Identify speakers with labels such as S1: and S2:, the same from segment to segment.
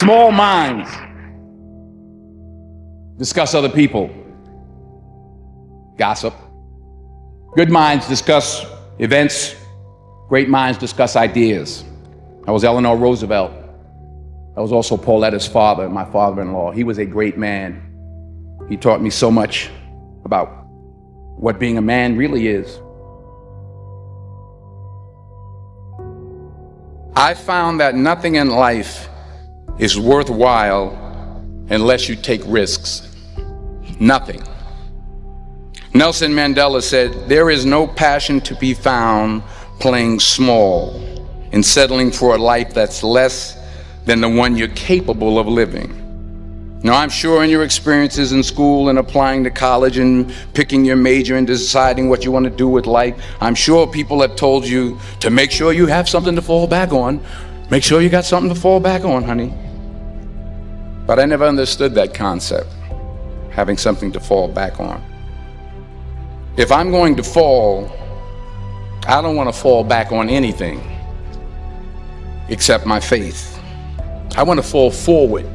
S1: Small minds discuss other people, gossip. Good minds discuss events. Great minds discuss ideas. I was Eleanor Roosevelt. I was also Pauletta's father, my father-in-law. He was a great man. He taught me so much about what being a man really is. I found that nothing in life is worthwhile unless you take risks. Nothing. Nelson Mandela said, "There is no passion to be found playing small and settling for a life that's less than the one you're capable of living." Now, I'm sure in your experiences in school and applying to college and picking your major and deciding what you want to do with life, I'm sure people have told you to make sure you have something to fall back on. Make sure you got something to fall back on, honey. But I never understood that concept, having something to fall back on. If I'm going to fall, I don't want to fall back on anything except my faith. I want to fall forward.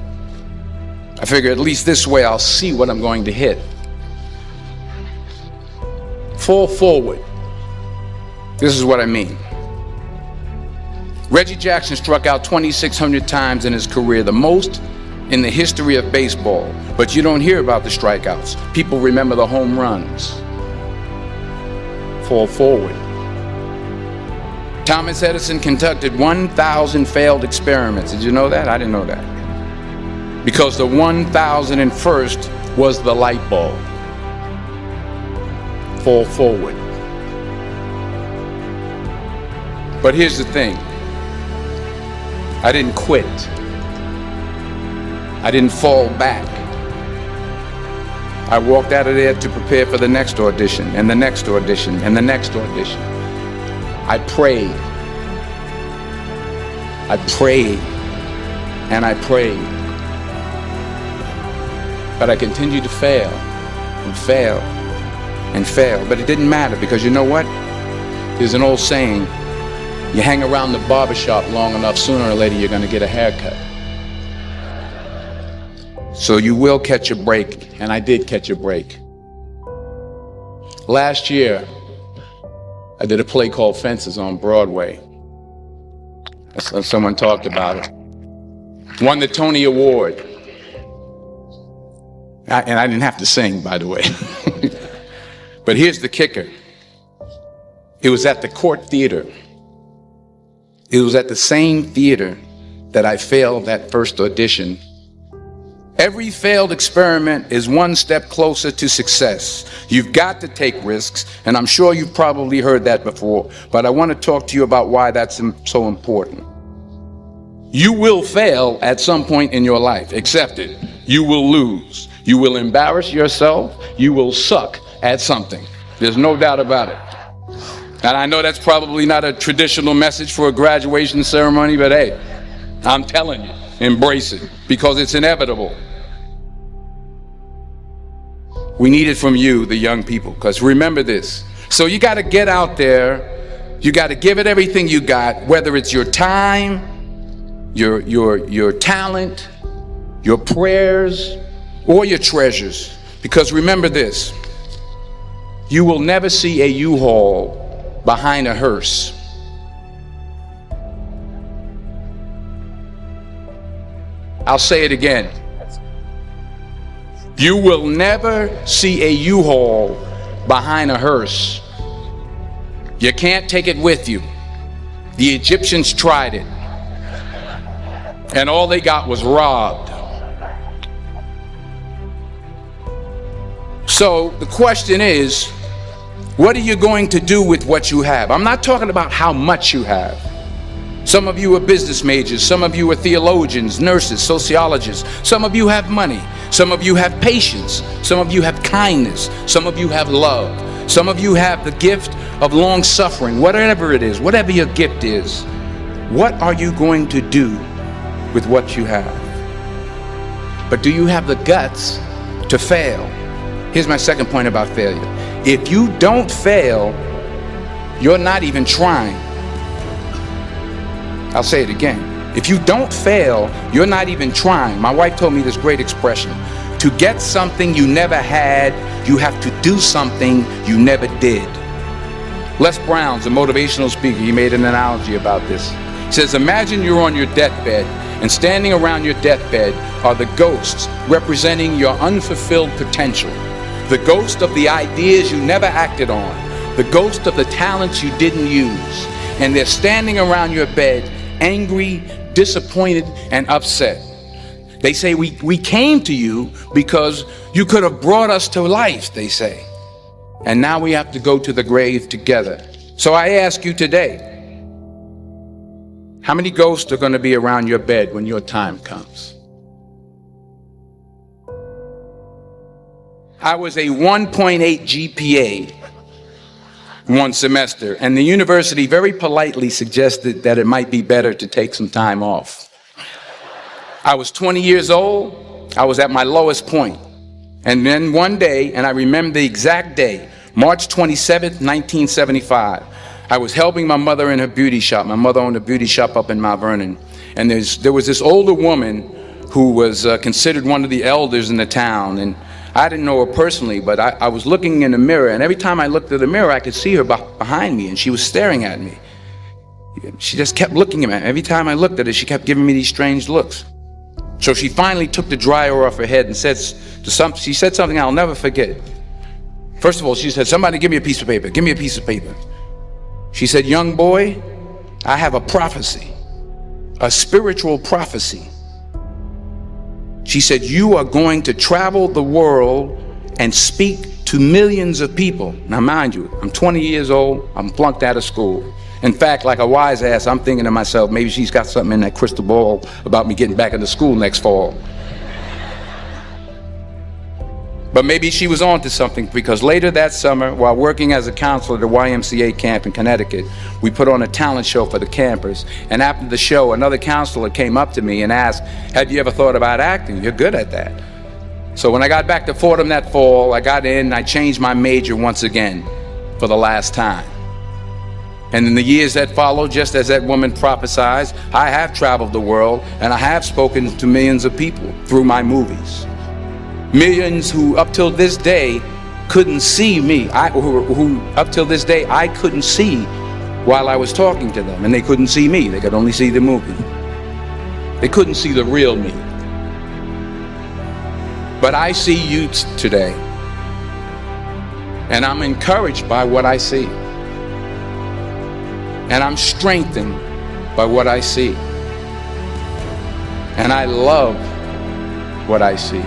S1: I figure at least this way I'll see what I'm going to hit. Fall forward. This is what I mean. Reggie Jackson struck out 2,600 times in his career, the most in the history of baseball. But you don't hear about the strikeouts. People remember the home runs. Fall forward. Thomas Edison conducted 1,000 failed experiments. Did you know that? I didn't know that. Because the 1,001st was the light bulb. Fall forward. But here's the thing. I didn't quit. I didn't fall back. I walked out of there to prepare for the next audition, and the next audition, and the next audition. I prayed. I prayed. And I prayed. But I continued to fail and fail and fail. But it didn't matter, because you know what? There's an old saying, you hang around the barbershop long enough, sooner or later you're going to get a haircut. So you will catch a break, and I did catch a break. Last year, I did a play called Fences on Broadway. Someone talked about it. Won the Tony Award. And I didn't have to sing, by the way. But here's the kicker. It was at the Court Theater. It was at the same theater that I failed that first audition. Every failed experiment is one step closer to success. You've got to take risks, and I'm sure you've probably heard that before, but I want to talk to you about why that's so important. You will fail at some point in your life. Accept it. You will lose. You will embarrass yourself. You will suck at something. There's no doubt about it. And I know that's probably not a traditional message for a graduation ceremony, but hey, I'm telling you, embrace it, because it's inevitable. We need it from you, the young people, because remember this. So you got to get out there. You got to give it everything you got, whether it's your time, your talent, your prayers, or your treasures. Because remember this, you will never see a U-Haul behind a hearse. I'll say it again. You will never see a U-Haul behind a hearse. You can't take it with you. The Egyptians tried it, and all they got was robbed. So the question is, what are you going to do with what you have? I'm not talking about how much you have. Some of you are business majors. Some of you are theologians, nurses, sociologists. Some of you have money. Some of you have patience. Some of you have kindness. Some of you have love. Some of you have the gift of long suffering. Whatever it is, whatever your gift is, what are you going to do with what you have? But do you have the guts to fail? Here's my second point about failure. If you don't fail, you're not even trying. I'll say it again. If you don't fail, you're not even trying. My wife told me this great expression. To get something you never had, you have to do something you never did. Les Brown's a motivational speaker. He made an analogy about this. He says, imagine you're on your deathbed, and standing around your deathbed are the ghosts representing your unfulfilled potential. The ghost of the ideas you never acted on. The ghost of the talents you didn't use. And they're standing around your bed, angry, disappointed, and upset. They say, we came to you because you could have brought us to life, they say. And now we have to go to the grave together. So I ask you today, how many ghosts are going to be around your bed when your time comes? I was a 1.8 GPA one semester, and the university very politely suggested that it might be better to take some time off. I was 20 years old. I was at my lowest point. And then one day, and I remember the exact day, March 27th, 1975, I was helping my mother in her beauty shop. My mother owned a beauty shop up in Mount Vernon. And there was this older woman who was considered one of the elders in the town. And I didn't know her personally, but I was looking in the mirror, and every time I looked at the mirror, I could see her behind me, and she was staring at me. She just kept looking at me. Every time I looked at her, she kept giving me these strange looks. So she finally took the dryer off her head and she said something I'll never forget. First of all, she said, somebody give me a piece of paper. Give me a piece of paper. She said, young boy, I have a prophecy, a spiritual prophecy. She said, you are going to travel the world and speak to millions of people. Now, mind you, I'm 20 years old. I'm flunked out of school. In fact, like a wise ass, I'm thinking to myself, maybe she's got something in that crystal ball about me getting back into school next fall. But maybe she was on to something, because later that summer, while working as a counselor at the YMCA camp in Connecticut, we put on a talent show for the campers. And after the show, another counselor came up to me and asked, have you ever thought about acting? You're good at that. So when I got back to Fordham that fall, I got in and I changed my major once again for the last time. And in the years that followed, just as that woman prophesied, I have traveled the world and I have spoken to millions of people through my movies. Millions who up till this day couldn't see me, who up till this day I couldn't see while I was talking to them, and they couldn't see me, they could only see the movie. They couldn't see the real me. But I see you today, and I'm encouraged by what I see. And I'm strengthened by what I see. And I love what I see.